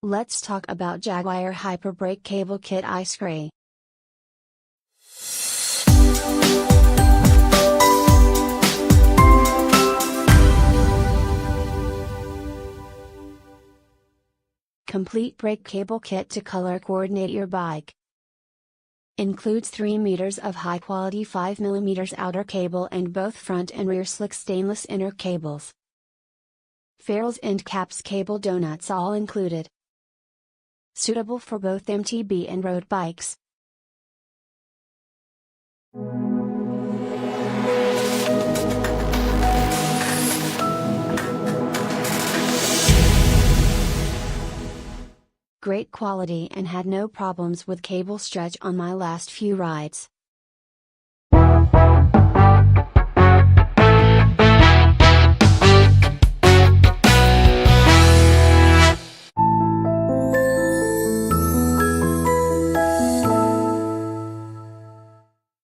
Let's talk about Jagwire Hyper Brake Cable Kit Ice Gray. Complete brake cable kit to color coordinate your bike. Includes 3 meters of high quality 5 mm outer cable and both front and rear slick stainless inner cables. Ferrules end caps cable donuts all included. Suitable for both MTB and road bikes. Great quality and had no problems with cable stretch on my last few rides.